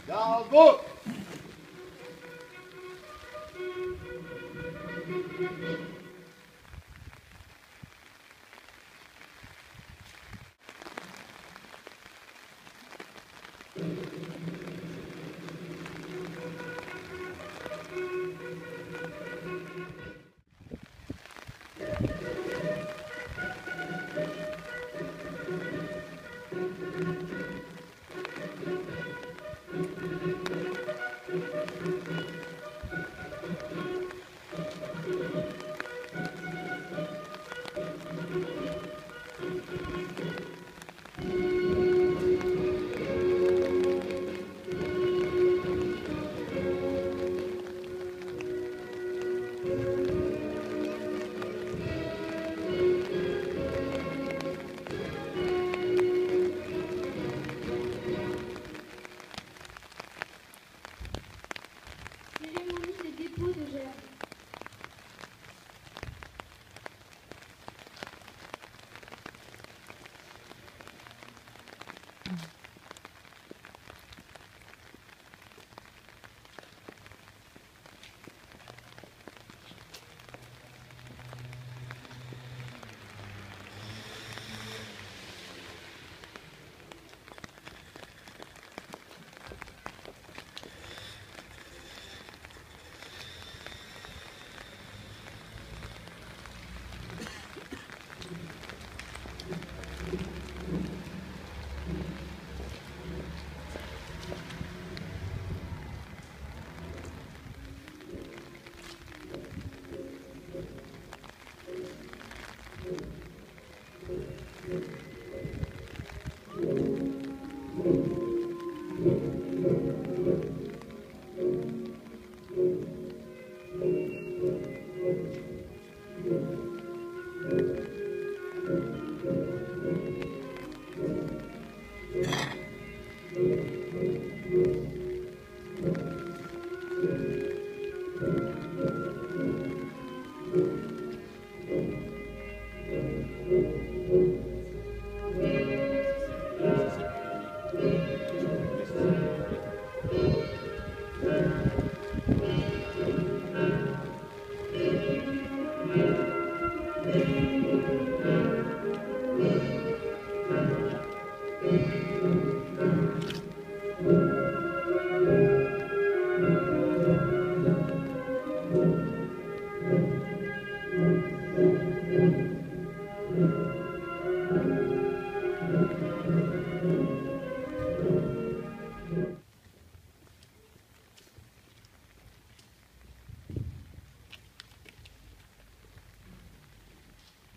Bravo! Cérémonie des dépôts de germes.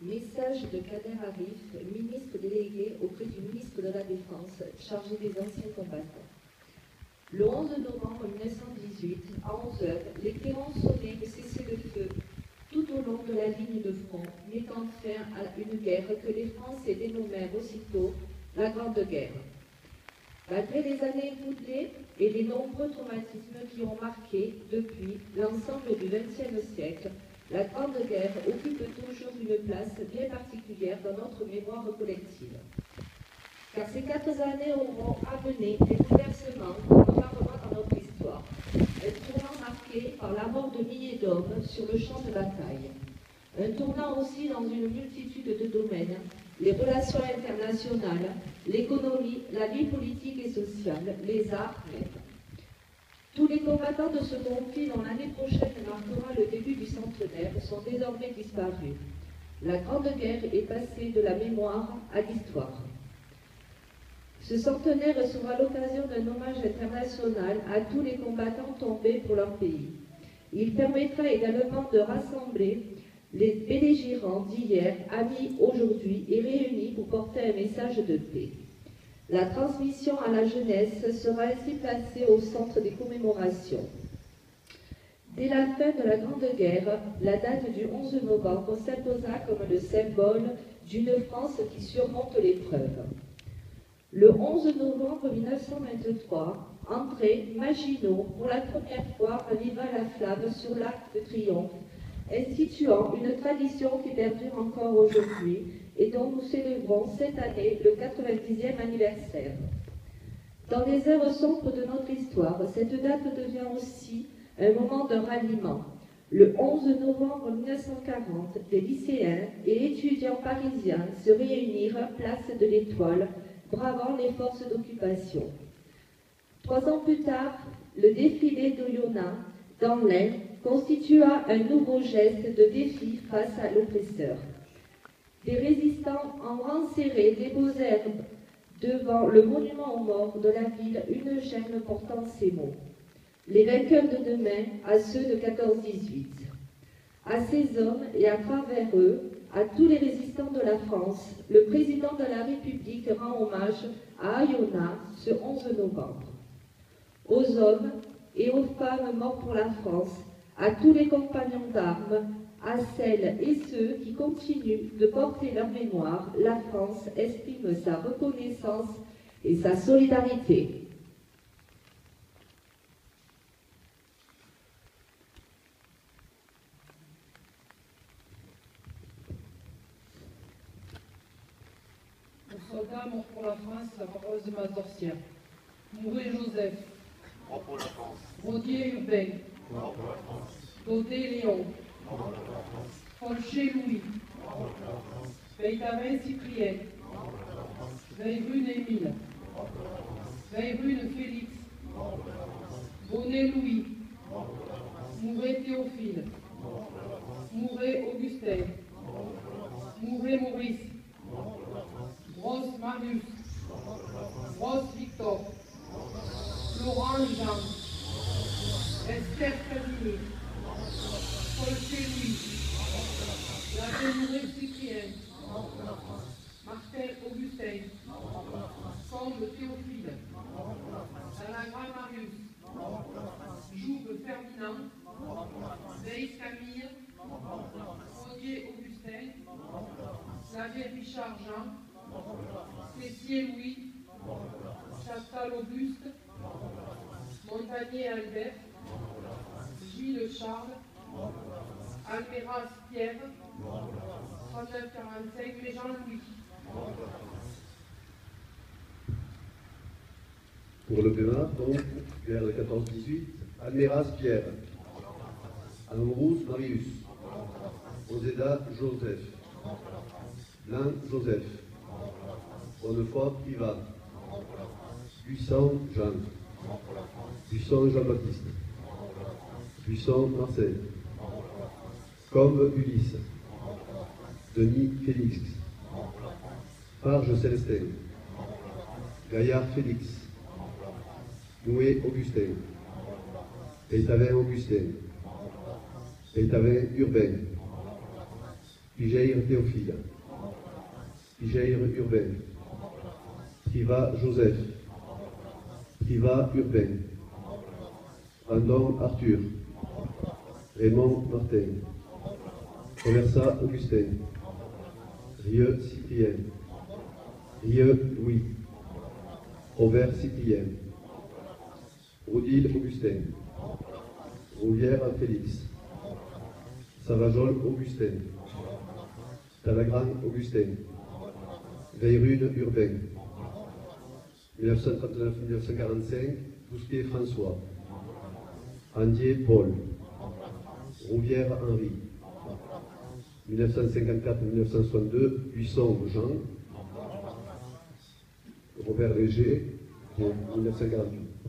Message de Kader Arif, ministre délégué auprès du ministre de la Défense, chargé des anciens combattants. Le 11 novembre 1918, à 11h, les clairons sonnaient le cessez-le-feu tout au long de la ligne de front, mettant fin à une guerre que les Français dénommèrent aussitôt la Grande Guerre. Malgré les années écoulées et les nombreux traumatismes qui ont marqué, depuis, l'ensemble du XXe siècle, la Grande Guerre occupe toujours une place bien particulière dans notre mémoire collective. Car ces 4 années auront amené des bouleversements rarement dans notre histoire. Un tournant marqué par la mort de milliers d'hommes sur le champ de bataille. Un tournant aussi dans une multitude de domaines, les relations internationales, l'économie, la vie politique et sociale, les arts même. Tous les combattants de ce conflit dont l'année prochaine marquera le début du centenaire sont désormais disparus. La Grande Guerre est passée de la mémoire à l'histoire. Ce centenaire sera l'occasion d'un hommage international à tous les combattants tombés pour leur pays. Il permettra également de rassembler les belligérants d'hier, amis aujourd'hui et réunis pour porter un message de paix. La transmission à la jeunesse sera ainsi placée au centre des commémorations. Dès la fin de la Grande Guerre, la date du 11 novembre s'imposa comme le symbole d'une France qui surmonte l'épreuve. Le 11 novembre 1923, André Maginot, pour la première fois, raviva la flamme sur l'Arc de Triomphe, instituant une tradition qui perdure encore aujourd'hui et dont nous célébrons cette année le 90e anniversaire. Dans les heures sombres de notre histoire, cette date devient aussi un moment de ralliement. Le 11 novembre 1940, des lycéens et étudiants parisiens se réunirent place de l'Étoile, bravant les forces d'occupation. 3 ans plus tard, le défilé d'Oyonnax, dans l'Ain, constitua un nouveau geste de défi face à l'oppresseur. Des résistants en rang serré déposèrent devant le monument aux morts de la ville une chaîne portant ces mots. Les vainqueurs de demain à ceux de 14-18. À ces hommes et à travers eux, à tous les résistants de la France, le président de la République rend hommage à Oyonnax ce 11 novembre. Aux hommes et aux femmes morts pour la France, à tous les compagnons d'armes, à celles et ceux qui continuent de porter leur mémoire, la France exprime sa reconnaissance et sa solidarité. Aux soldats morts pour la France, la parole de Mazorcia. Mouret Joseph. Mort pour la France. Rodier Urbain. Mort pour la France. Daudet Léon. Mort pour la France. Folcher Louis. Mort pour la France. Veitavin Cyprien. Mort pour la France. Veyrune Émile. Mort pour la France. Veyrune Félix. Mort pour la France. Bonnet Louis. Mort pour la France. Mouret Théophile. Mort pour la France. Mouret Augustin. Mort pour la France. Mouret Maurice. Mort pour la France. Brosse Marius. Mort pour la France. Brosse Victor. Laurent Jean. Esther Casimir. Folcher Louis. L'abbé Mouret Cyprien. Martin Augustin. Combe Théophile. Salagra Marius. Jouve Ferdinand. Veille Camille. Rodier Augustin. Xavier Richard Jean. Tessier Louis. Chastal Auguste. Montagnier Albert. Gilles Charles. Almeras Pierre. 3945 mais Jean-Louis. Pour le Bénin, donc, guerre de 14-18, Almeras Pierre, Ambrose Marius, Ozeda Joseph, Blain Joseph, Bonnefoy Ivan, Buisson Jean, Buisson Jean-Baptiste, Buisson Marcel, Combe Ulysse, Denis Félix, Farge Célestin, Gaillard Félix, Noué Augustin, Pétavin Augustin, Pétavin Urbain, Pigeir Théophile, Pigeir Urbain, Privat Joseph, Privat Urbain, Randon Arthur, Raymond Martin, Conversa Augustin, Rieux Cyprien, Rieux Louis, Robert Cyprien, Odile Augustin, Rouvière Félix, Savajol Augustin, Talagran Augustin, Veyrune Urbain, 1939-1945, Bousquet François, Andier Paul, Rouvière Henri, 1954-1962, Buisson Jean, Robert Léger, 1948.